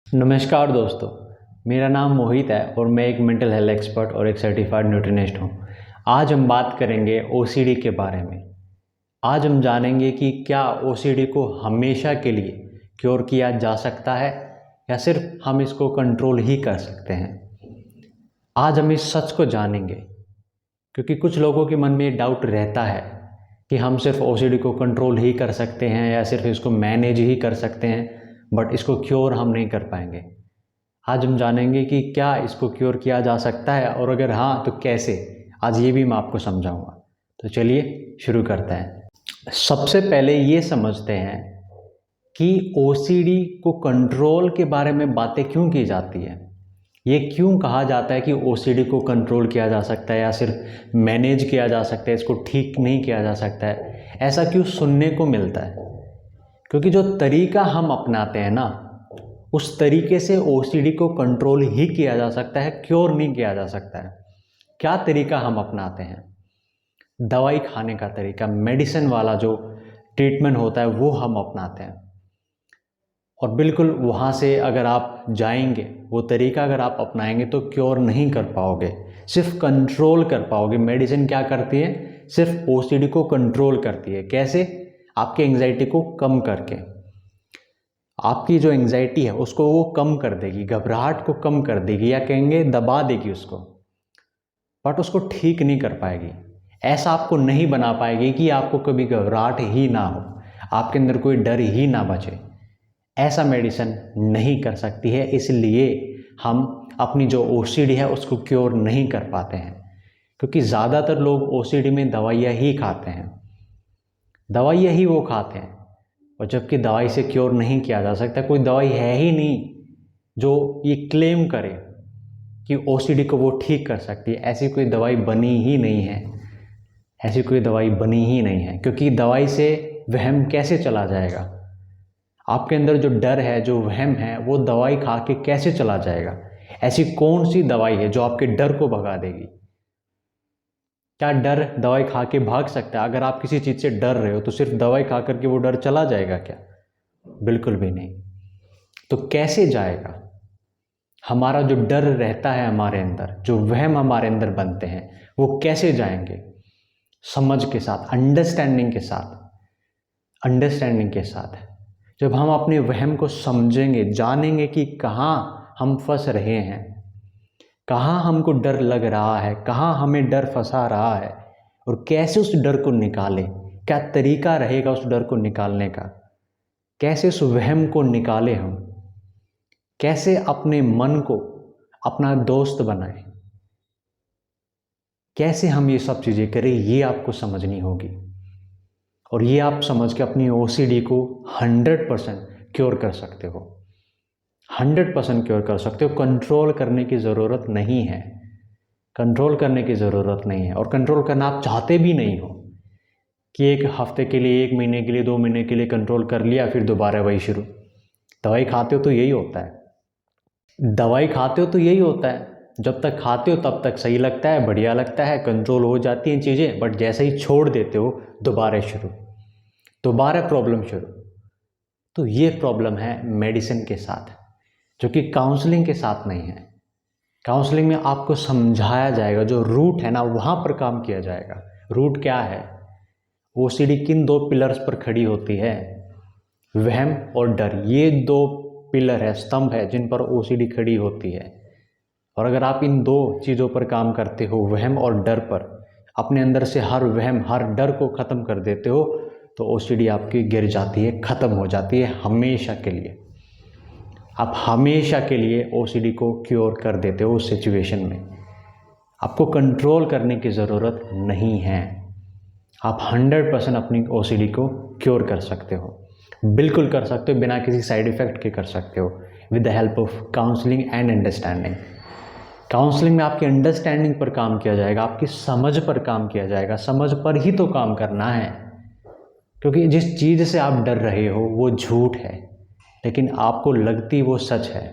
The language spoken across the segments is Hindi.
नमस्कार दोस्तों, मेरा नाम मोहित है और मैं एक मेंटल हेल्थ एक्सपर्ट और एक सर्टिफाइड न्यूट्रिशनिस्ट हूँ। आज हम बात करेंगे ओसीडी के बारे में। आज हम जानेंगे कि क्या ओसीडी को हमेशा के लिए क्योर किया जा सकता है या सिर्फ हम इसको कंट्रोल ही कर सकते हैं। आज हम इस सच को जानेंगे क्योंकि कुछ लोगों के मन में ये डाउट रहता है कि हम सिर्फ ओसीडी को कंट्रोल ही कर सकते हैं या सिर्फ इसको मैनेज ही कर सकते हैं, बट इसको क्योर हम नहीं कर पाएंगे। आज हम जानेंगे कि क्या इसको क्योर किया जा सकता है और अगर हाँ तो कैसे। आज ये भी मैं आपको समझाऊंगा। तो चलिए शुरू करते हैं। सबसे पहले ये समझते हैं कि ओसीडी को कंट्रोल के बारे में बातें क्यों की जाती है। ये क्यों कहा जाता है कि ओसीडी को कंट्रोल किया जा सकता है या सिर्फ मैनेज किया जा सकता है, इसको ठीक नहीं किया जा सकता है। ऐसा क्यों सुनने को मिलता है? क्योंकि जो तरीका हम अपनाते हैं ना, उस तरीके से ओसीडी को कंट्रोल ही किया जा सकता है, क्योर नहीं किया जा सकता है। क्या तरीका हम अपनाते हैं? दवाई खाने का तरीका, मेडिसिन वाला जो ट्रीटमेंट होता है वो हम अपनाते हैं। और बिल्कुल वहाँ से अगर आप जाएंगे, वो तरीका अगर आप अपनाएंगे तो क्योर नहीं कर पाओगे, सिर्फ कंट्रोल कर पाओगे। मेडिसिन क्या करती है? सिर्फ ओसीडी को कंट्रोल करती है। कैसे? आपके एंग्जाइटी को कम करके। आपकी जो एंग्जाइटी है उसको वो कम कर देगी, घबराहट को कम कर देगी, या कहेंगे दबा देगी उसको, बट उसको ठीक नहीं कर पाएगी। ऐसा आपको नहीं बना पाएगी कि आपको कभी घबराहट ही ना हो, आपके अंदर कोई डर ही ना बचे। ऐसा मेडिसिन नहीं कर सकती है। इसलिए हम अपनी जो ओसीडी है उसको क्योर नहीं कर पाते हैं, क्योंकि ज़्यादातर लोग ओसीडी में दवाइयाँ ही खाते हैं, दवाइयाँ ही वो खाते हैं। और जबकि दवाई से क्योर नहीं किया जा सकता। कोई दवाई है ही नहीं जो ये क्लेम करे कि ओसीडी को वो ठीक कर सकती है। ऐसी कोई दवाई बनी ही नहीं है, ऐसी कोई दवाई बनी ही नहीं है। क्योंकि दवाई से वहम कैसे चला जाएगा? आपके अंदर जो डर है, जो वहम है, वो दवाई खा के कैसे चला जाएगा? ऐसी कौन सी दवाई है जो आपके डर को भगा देगी? क्या डर दवाई खा के भाग सकता है? अगर आप किसी चीज़ से डर रहे हो तो सिर्फ दवाई खा करके वो डर चला जाएगा क्या? बिल्कुल भी नहीं। तो कैसे जाएगा? हमारा जो डर रहता है हमारे अंदर, जो वहम हमारे अंदर बनते हैं, वो कैसे जाएंगे? समझ के साथ, अंडरस्टैंडिंग के साथ। अंडरस्टैंडिंग के साथ जब हम अपने वहम को समझेंगे, जानेंगे कि कहाँ हम फंस रहे हैं, कहाँ हमको डर लग रहा है, कहाँ हमें डर फंसा रहा है, और कैसे उस डर को निकालें। क्या तरीका रहेगा उस डर को निकालने का? कैसे उस वहम को निकालें हम? कैसे अपने मन को अपना दोस्त बनाएं? कैसे हम ये सब चीज़ें करें, ये आपको समझनी होगी। और ये आप समझ के अपनी ओसीडी को 100% क्योर कर सकते हो। 100% क्योर कर सकते हो। कंट्रोल करने की ज़रूरत नहीं है, कंट्रोल करने की ज़रूरत नहीं है। और कंट्रोल करना आप चाहते भी नहीं हो कि एक हफ्ते के लिए, 1 महीने के लिए, 2 महीने के लिए कंट्रोल कर लिया, फिर दोबारा वही शुरू। दवाई खाते हो तो यही होता है। दवाई खाते हो तो यही होता है। जब तक खाते हो तब तक सही लगता है, बढ़िया लगता है, कंट्रोल हो जाती हैं चीज़ें, बट जैसे ही छोड़ देते हो दोबारा शुरू, दोबारा प्रॉब्लम शुरू। तो ये प्रॉब्लम है मेडिसिन के साथ, जो कि काउंसलिंग के साथ नहीं है। काउंसलिंग में आपको समझाया जाएगा, जो रूट है ना वहाँ पर काम किया जाएगा। रूट क्या है? ओसीडी किन 2 पिलर्स पर खड़ी होती है? वहम और डर। ये 2 पिलर है, स्तंभ है, जिन पर ओसीडी खड़ी होती है। और अगर आप इन 2 चीज़ों पर काम करते हो, वहम और डर पर, अपने अंदर से हर वहम, हर डर को ख़त्म कर देते हो, तो ओसीडी आपकी गिर जाती है, ख़त्म हो जाती है हमेशा के लिए। आप हमेशा के लिए ओसीडी को क्योर कर देते हो उस सिचुएशन में। आपको कंट्रोल करने की ज़रूरत नहीं है। आप 100% अपनी ओसीडी को क्योर कर सकते हो, बिल्कुल कर सकते हो, बिना किसी साइड इफ़ेक्ट के कर सकते हो, with the help of counselling and understanding. Counselling में आपकी अंडरस्टैंडिंग पर काम किया जाएगा, आपकी समझ पर काम किया जाएगा। समझ पर ही तो काम करना है, क्योंकि जिस चीज़ से आप डर रहे हो वो झूठ है, लेकिन आपको लगती वो सच है।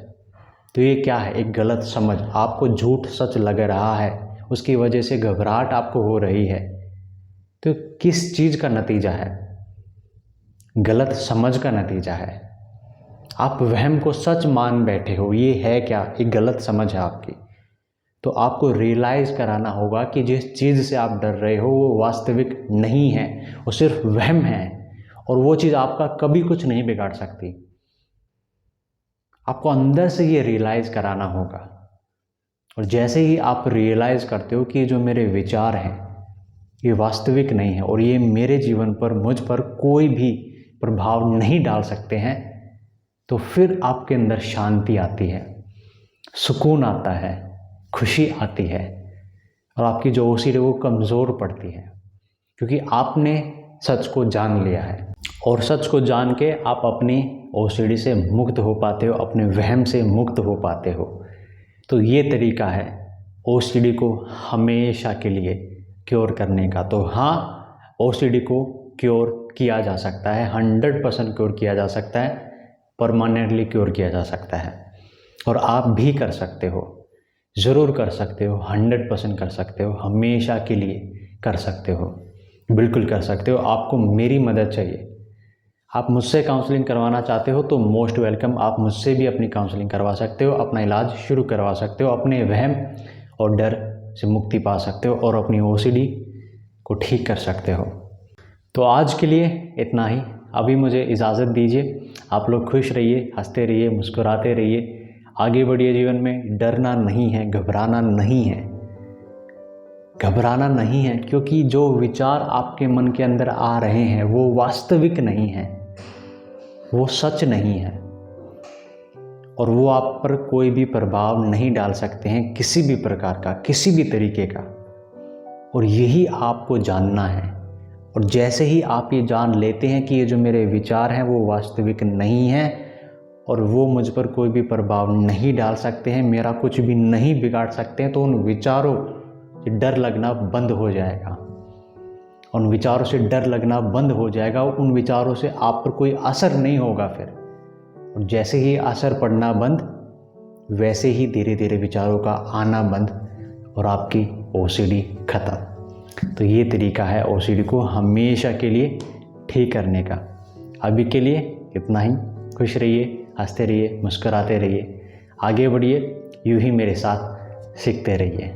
तो ये क्या है? एक गलत समझ। आपको झूठ सच लग रहा है, उसकी वजह से घबराहट आपको हो रही है। तो किस चीज़ का नतीजा है? गलत समझ का नतीजा है। आप वहम को सच मान बैठे हो, ये है क्या, एक गलत समझ है आपकी। तो आपको रियलाइज़ कराना होगा कि जिस चीज़ से आप डर रहे हो वो वास्तविक नहीं है, वो सिर्फ वहम है और वो चीज़ आपका कभी कुछ नहीं बिगाड़ सकती। आपको अंदर से ये रियलाइज़ कराना होगा। और जैसे ही आप रियलाइज़ करते हो कि जो मेरे विचार हैं ये वास्तविक नहीं है और ये मेरे जीवन पर, मुझ पर कोई भी प्रभाव नहीं डाल सकते हैं, तो फिर आपके अंदर शांति आती है, सुकून आता है, खुशी आती है और आपकी जो ओसीडी वो कमज़ोर पड़ती है, क्योंकि आपने सच को जान लिया है। और सच को जान के आप अपनी ओसीडी से मुक्त हो पाते हो, अपने वहम से मुक्त हो पाते हो। तो ये तरीका है ओसीडी को हमेशा के लिए क्योर करने का। तो हाँ, ओसीडी को क्योर किया जा सकता है, 100% क्योर किया जा सकता है, परमानेंटली क्योर किया जा सकता है। और आप भी कर सकते हो, ज़रूर कर सकते हो, 100% कर सकते हो, हमेशा के लिए कर सकते हो, बिल्कुल कर सकते हो। आपको मेरी मदद चाहिए, आप मुझसे काउंसलिंग करवाना चाहते हो तो मोस्ट वेलकम, आप मुझसे भी अपनी काउंसलिंग करवा सकते हो, अपना इलाज शुरू करवा सकते हो, अपने वहम और डर से मुक्ति पा सकते हो और अपनी ओसीडी को ठीक कर सकते हो। तो आज के लिए इतना ही, अभी मुझे इजाज़त दीजिए। आप लोग खुश रहिए, हंसते रहिए, मुस्कुराते रहिए, आगे बढ़िए जीवन में। डरना नहीं है, घबराना नहीं है, घबराना नहीं है, क्योंकि जो विचार आपके मन के अंदर आ रहे हैं वो वास्तविक नहीं है, वो सच नहीं है और वो आप पर कोई भी प्रभाव नहीं डाल सकते हैं, किसी भी प्रकार का, किसी भी तरीके का। और यही आपको जानना है। और जैसे ही आप ये जान लेते हैं कि ये जो मेरे विचार हैं वो वास्तविक नहीं हैं और वो मुझ पर कोई भी प्रभाव नहीं डाल सकते हैं, मेरा कुछ भी नहीं बिगाड़ सकते हैं, तो उन विचारों से डर लगना बंद हो जाएगा। उन विचारों से डर लगना बंद हो जाएगा, उन विचारों से आप पर कोई असर नहीं होगा फिर। और जैसे ही असर पड़ना बंद, वैसे ही धीरे धीरे विचारों का आना बंद और आपकी ओसीडी खत्म। तो ये तरीका है ओसीडी को हमेशा के लिए ठीक करने का। अभी के लिए इतना ही। खुश रहिए, हंसते रहिए, मुस्कुराते रहिए, आगे बढ़िए, यूं ही मेरे साथ सीखते रहिए।